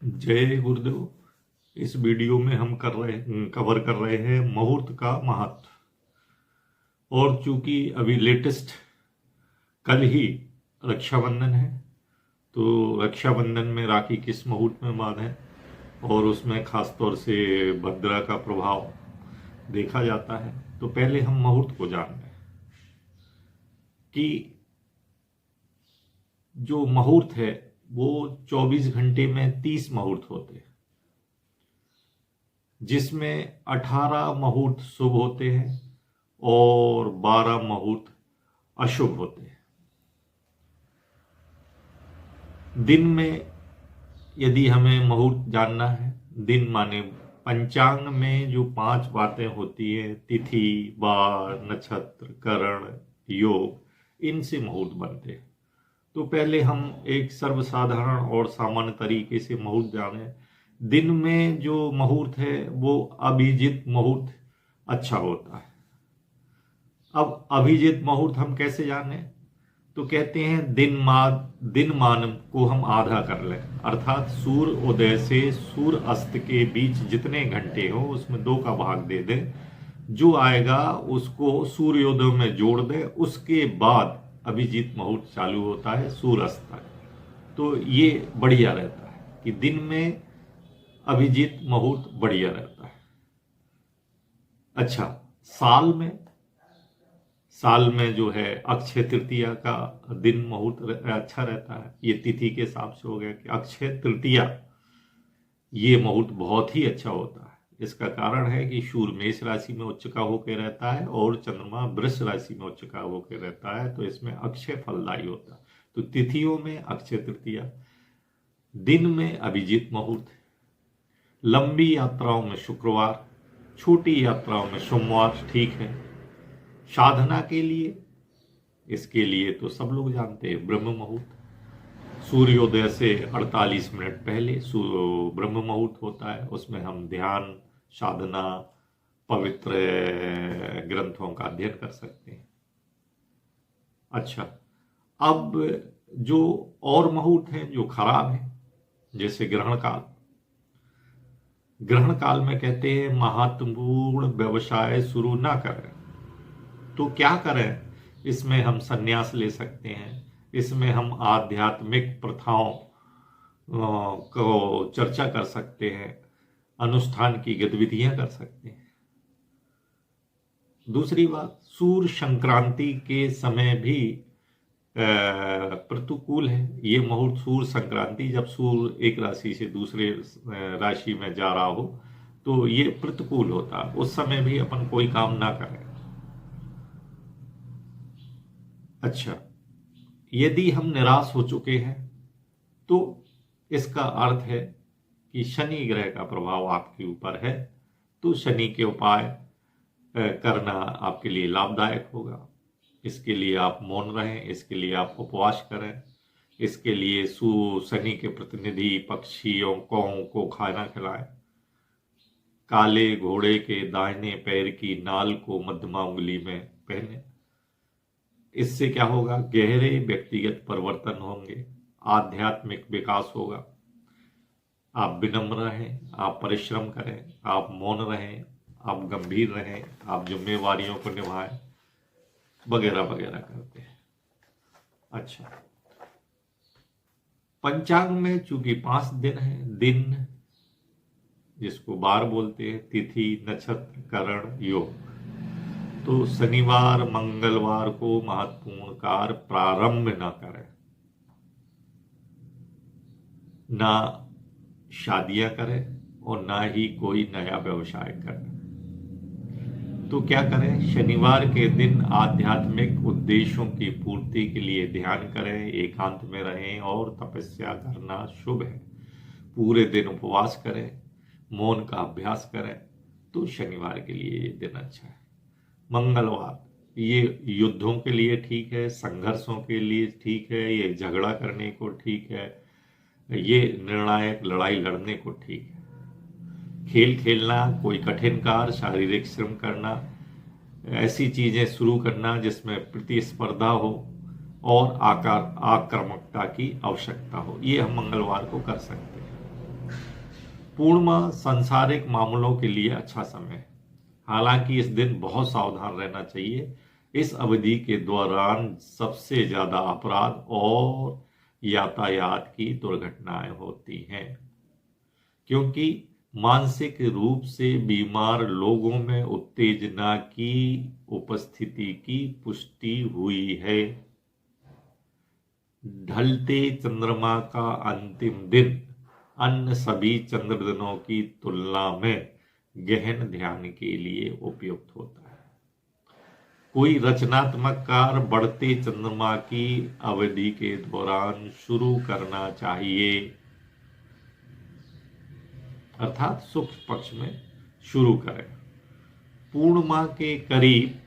जय गुरुदेव। इस वीडियो में हम कवर कर रहे हैं मुहूर्त का महत्व। और चूंकि अभी लेटेस्ट कल ही रक्षाबंधन है, तो रक्षाबंधन में राखी किस मुहूर्त में बांधें, और उसमें खास तौर से भद्रा का प्रभाव देखा जाता है। तो पहले हम मुहूर्त को जान लें कि जो मुहूर्त है वो 24 घंटे में 30 मुहूर्त होते हैं, जिसमें 18 मुहूर्त शुभ होते हैं और 12 मुहूर्त अशुभ होते हैं। दिन में यदि हमें मुहूर्त जानना है, दिन माने पंचांग में जो 5 बातें होती है, तिथि, वार, नक्षत्र, करण, योग, इनसे मुहूर्त बनते हैं। तो पहले हम एक सर्वसाधारण और सामान्य तरीके से मुहूर्त जाने। दिन में जो मुहूर्त है वो अभिजीत मुहूर्त अच्छा होता है। अब अभिजीत मुहूर्त हम कैसे जाने? तो कहते हैं दिन मान को हम आधा कर लें, अर्थात सूर्य उदय से सूर्य अस्त के बीच जितने घंटे हो उसमें 2 का भाग दे दें। जो आएगा उसको सूर्योदय में जोड़ दें, उसके बाद अभिजीत मुहूर्त चालू होता है सूर्यास्त तक। तो ये बढ़िया रहता है कि दिन में अभिजीत मुहूर्त बढ़िया रहता है। अच्छा, साल में जो है अक्षय तृतीया का दिन मुहूर्त अच्छा रहता है। ये तिथि के हिसाब से हो गया कि अक्षय तृतीया ये मुहूर्त बहुत ही अच्छा होता है। इसका कारण है कि सूर्य मेष राशि में उच्च का होकर रहता है और चंद्रमा वृष राशि में उच्च का होकर रहता है, तो इसमें अक्षय फलदायी होता है। तो तिथियों में अक्षय तृतीया, दिन में अभिजीत मुहूर्त, लंबी यात्राओं में शुक्रवार, छोटी यात्राओं में सोमवार ठीक है। साधना के लिए, इसके लिए तो सब लोग जानते हैं ब्रह्म मुहूर्त, सूर्योदय से 48 मिनट पहले ब्रह्म मुहूर्त होता है। उसमें हम ध्यान, साधना, पवित्र ग्रंथों का अध्ययन कर सकते हैं। अच्छा, अब जो और मुहूर्त हैं जो खराब हैं, जैसे ग्रहण काल में कहते हैं महत्वपूर्ण व्यवसाय शुरू ना करें। तो क्या करें? इसमें हम संन्यास ले सकते हैं, इसमें हम आध्यात्मिक प्रथाओं को चर्चा कर सकते हैं, अनुष्ठान की गतिविधियां कर सकते हैं। दूसरी बात, सूर्य संक्रांति के समय भी प्रतिकूल है। ये मुहूर्त सूर्य संक्रांति, जब सूर्य एक राशि से दूसरे राशि में जा रहा हो तो ये प्रतिकूल होता है। उस समय भी अपन कोई काम ना करें। अच्छा, यदि हम निराश हो चुके हैं तो इसका अर्थ है कि शनि ग्रह का प्रभाव आपके ऊपर है, तो शनि के उपाय करना आपके लिए लाभदायक होगा। इसके लिए आप मौन रहें, इसके लिए आप उपवास करें, इसके लिए शनि के प्रतिनिधि पक्षियों को खाना खिलाएं, काले घोड़े के दाहिने पैर की नाल को मध्यमा उंगली में पहने। इससे क्या होगा? गहरे व्यक्तिगत परिवर्तन होंगे, आध्यात्मिक विकास होगा। आप विनम्र रहें, आप परिश्रम करें, आप मौन रहें, आप गंभीर रहें, आप जिम्मेवारियों को निभाएं, वगैरह वगैरह करते हैं। अच्छा, पंचांग में चूंकि 5 दिन है, दिन जिसको बार बोलते हैं, तिथि, नक्षत्र, करण, योग, तो शनिवार मंगलवार को महत्वपूर्ण कार्य प्रारंभ न करें, ना शादियां करें और ना ही कोई नया व्यवसाय करें। तो क्या करें? शनिवार के दिन आध्यात्मिक उद्देश्यों की पूर्ति के लिए ध्यान करें, एकांत में रहें और तपस्या करना शुभ है। पूरे दिन उपवास करें, मौन का अभ्यास करें, तो शनिवार के लिए ये दिन अच्छा है। मंगलवार ये युद्धों के लिए ठीक है, संघर्षों के लिए ठीक है, ये झगड़ा करने को ठीक है, ये निर्णायक लड़ाई लड़ने को ठीक है। खेल खेलना, कोई कठिन कार्य, शारीरिक श्रम करना, ऐसी चीजें शुरू करना जिसमें प्रतिस्पर्धा हो और आक्रामकता की आवश्यकता हो, ये हम मंगलवार को कर सकते हैं। पूर्णिमा सांसारिक मामलों के लिए अच्छा समय है। हालांकि इस दिन बहुत सावधान रहना चाहिए। इस अवधि के दौरान सबसे ज्यादा अपराध और यातायात की दुर्घटनाएं होती हैं, क्योंकि मानसिक रूप से बीमार लोगों में उत्तेजना की उपस्थिति की पुष्टि हुई है। ढलते चंद्रमा का अंतिम दिन अन्य सभी चंद्र दिनों की तुलना में गहन ध्यान के लिए उपयुक्त होता है। कोई रचनात्मक कार्य बढ़ते चंद्रमा की अवधि के दौरान शुरू करना चाहिए, अर्थात शुक्ल पक्ष में शुरू करें। पूर्णिमा के करीब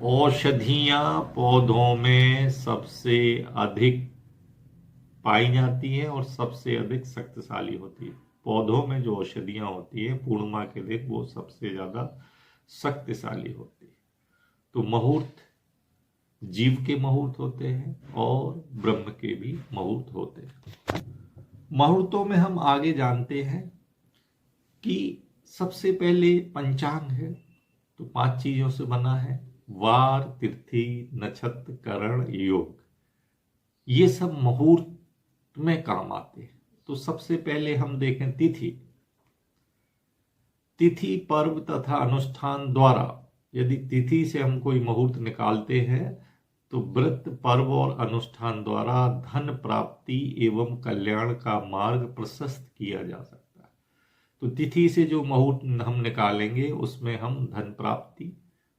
औषधियां पौधों में सबसे अधिक पाई जाती हैं और सबसे अधिक शक्तिशाली होती है। पौधों में जो औषधियां होती हैं पूर्णिमा के दिन वो सबसे ज्यादा शक्तिशाली होती है। तो मुहूर्त जीव के मुहूर्त होते हैं और ब्रह्म के भी मुहूर्त होते हैं। मुहूर्तों में हम आगे जानते हैं कि सबसे पहले पंचांग है, तो 5 चीजों से बना है। वार, तिथि, नक्षत्र, करण, योग, ये सब मुहूर्त में काम आते हैं। तो सबसे पहले हम देखें तिथि। तिथि, पर्व तथा अनुष्ठान द्वारा यदि तिथि से हम कोई मुहूर्त निकालते हैं तो व्रत, पर्व और अनुष्ठान द्वारा धन प्राप्ति एवं कल्याण का मार्ग प्रशस्त किया जा सकता है। तो तिथि से जो मुहूर्त हम निकालेंगे उसमें हम धन प्राप्ति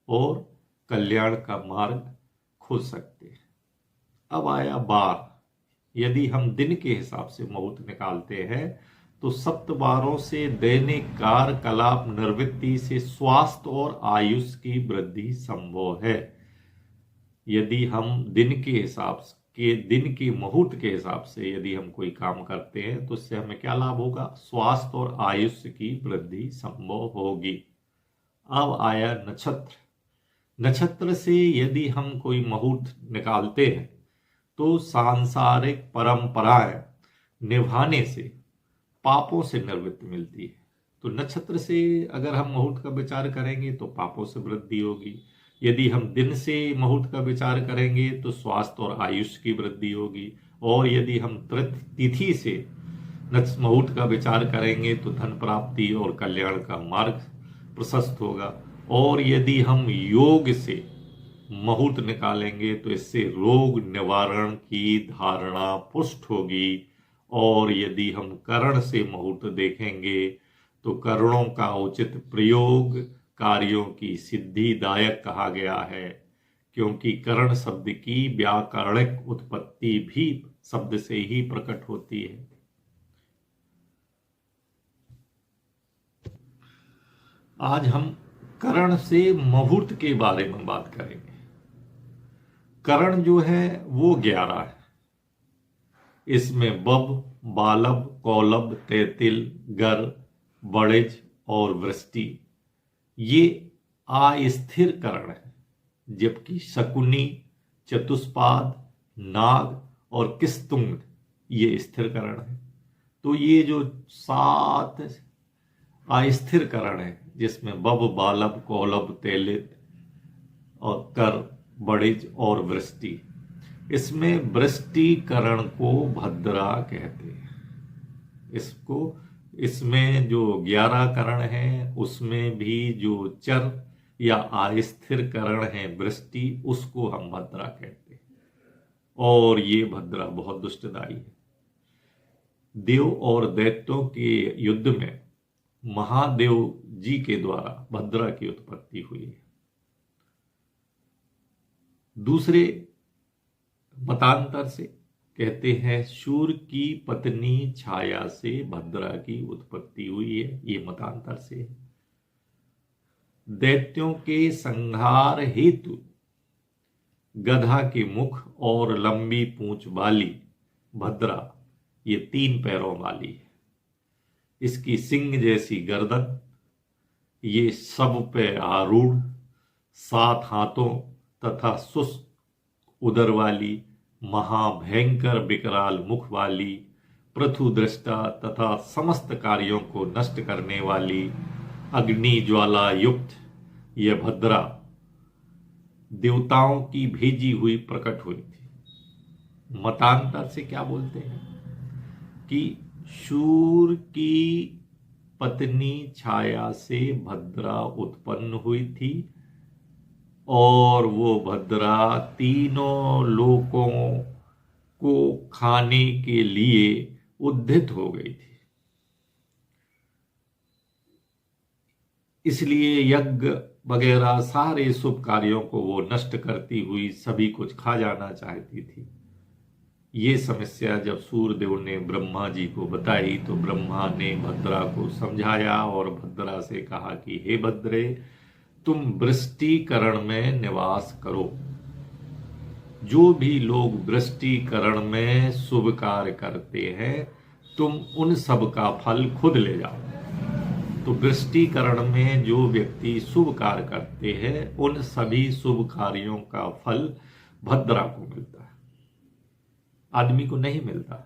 और कल्याण का मार्ग खोज सकते हैं। अब आया बार। यदि हम दिन के हिसाब से मुहूर्त निकालते हैं तो सप्तवारों से दैनिक कार्यकलाप निवृत्ति से स्वास्थ्य और आयुष की वृद्धि संभव है। यदि हम दिन के मुहूर्त के हिसाब से यदि हम कोई काम करते हैं तो उससे हमें क्या लाभ होगा? स्वास्थ्य और आयुष की वृद्धि संभव होगी। अब आया नक्षत्र। नक्षत्र से यदि हम कोई मुहूर्त निकालते हैं तो सांसारिक परंपराएं निभाने से पापों से निवृत्ति मिलती है। तो नक्षत्र से अगर हम मुहूर्त का विचार करेंगे तो पापों से वृद्धि होगी। यदि हम दिन से मुहूर्त का विचार करेंगे तो स्वास्थ्य और आयुष की वृद्धि होगी। और यदि हम तिथि से मुहूर्त का विचार करेंगे तो धन प्राप्ति और कल्याण का मार्ग प्रशस्त होगा। और यदि हम योग से मुहूर्त निकालेंगे तो इससे रोग निवारण की धारणा पुष्ट होगी। और यदि हम करण से मुहूर्त देखेंगे तो करणों का उचित प्रयोग कार्यों की सिद्धिदायक कहा गया है, क्योंकि करण शब्द की व्याकरणिक उत्पत्ति भी शब्द से ही प्रकट होती है। आज हम करण से मुहूर्त के बारे में बात करेंगे। करण जो है वो 11 है। इसमें बब, बालब, कौलब, तैतिल, गर, बड़िज और वृष्टि ये अस्थिर करण है, जबकि शकुनी, चतुष्पाद, नाग और किस्तुंग ये स्थिर करण है। तो ये जो 7 अस्थिर करण है जिसमें बब, बालब, कौलब, तैलित और कर, बड़िज और वृष्टि, इसमें वृष्टिकरण को भद्रा कहते हैं। इसमें जो 11 करण है उसमें भी जो चर या अस्थिर करण है वृष्टि, उसको हम भद्रा कहते हैं। और ये भद्रा बहुत दुष्टदायी है। देव और दैत्यों के युद्ध में महादेव जी के द्वारा भद्रा की उत्पत्ति हुई है। दूसरे मतांतर से कहते हैं सूर्य की पत्नी छाया से भद्रा की उत्पत्ति हुई है, ये मतांतर से है। दैत्यों के संहार हेतु गधा के मुख और लंबी पूंछ वाली भद्रा ये 3 पैरों वाली है। इसकी सिंह जैसी गर्दन, ये सब पे आरूढ़, 7 हाथों तथा शुष्क उदर वाली, महाभयंकर विकराल मुख वाली, पृथुदृष्टा तथा समस्त कार्यों को नष्ट करने वाली अग्नि ज्वाला युक्त यह भद्रा देवताओं की भेजी हुई प्रकट हुई थी। मतांतर से क्या बोलते हैं कि शूर की पत्नी छाया से भद्रा उत्पन्न हुई थी और वो भद्रा तीनों लोकों को खाने के लिए उद्यत हो गई थी। इसलिए यज्ञ वगैरह सारे शुभ कार्यों को वो नष्ट करती हुई सभी कुछ खा जाना चाहती थी। ये समस्या जब सूर्यदेव ने ब्रह्मा जी को बताई तो ब्रह्मा ने भद्रा को समझाया और भद्रा से कहा कि हे भद्रे, तुम वृष्टिकरण में निवास करो। जो भी लोग वृष्टिकरण में शुभ कार्य करते हैं तुम उन सब का फल खुद ले जाओ। तो वृष्टिकरण में जो व्यक्ति शुभ कार्य करते हैं उन सभी शुभ कार्यों का फल भद्रा को मिलता है, आदमी को नहीं मिलता।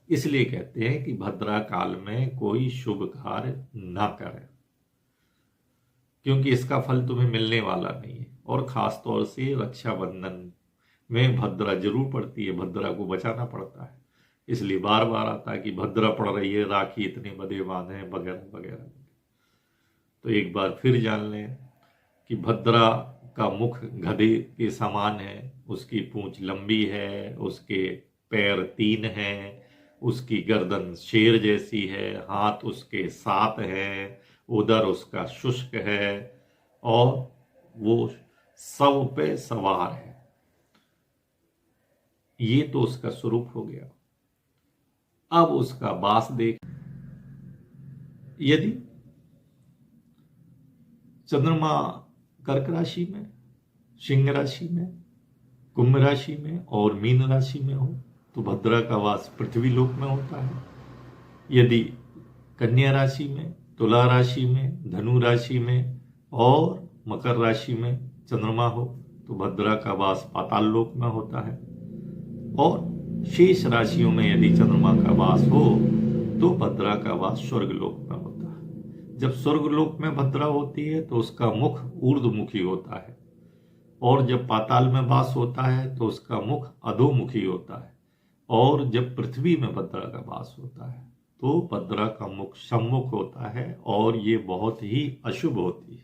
इसलिए कहते हैं कि भद्रा काल में कोई शुभ कार्य ना करें, क्योंकि इसका फल तुम्हें मिलने वाला नहीं है। और खास तौर से रक्षाबंधन में भद्रा जरूर पड़ती है, भद्रा को बचाना पड़ता है। इसलिए बार बार आता है कि भद्रा पड़ रही है, राखी इतने बड़े बांधे वगैरह वगैरह। तो एक बार फिर जान लें कि भद्रा का मुख गधे के समान है, उसकी पूंछ लंबी है, उसके पैर 3 हैं, उसकी गर्दन शेर जैसी है, हाथ उसके 7 हैं, उदर उसका शुष्क है और वो सब पे सवार है। ये तो उसका स्वरूप हो गया। अब उसका वास देख। यदि चंद्रमा कर्क राशि में, सिंह राशि में, कुंभ राशि में और मीन राशि में हो तो भद्रा का वास पृथ्वी लोक में होता है। यदि कन्या राशि में, तुला राशि में, धनु राशि में और मकर राशि में चंद्रमा हो तो भद्रा का वास पाताल लोक में होता है। और शेष राशियों में यदि चंद्रमा का वास हो तो भद्रा का वास स्वर्ग लोक में होता है। जब स्वर्ग लोक में भद्रा होती है तो उसका मुख ऊर्ध्वमुखी होता है और जब पाताल में वास होता है तो उसका मुख अधोमुखी होता है। और जब पृथ्वी में भद्रा का वास होता है तो भद्रा का मुख सम्मुख होता है और ये बहुत ही अशुभ होती है।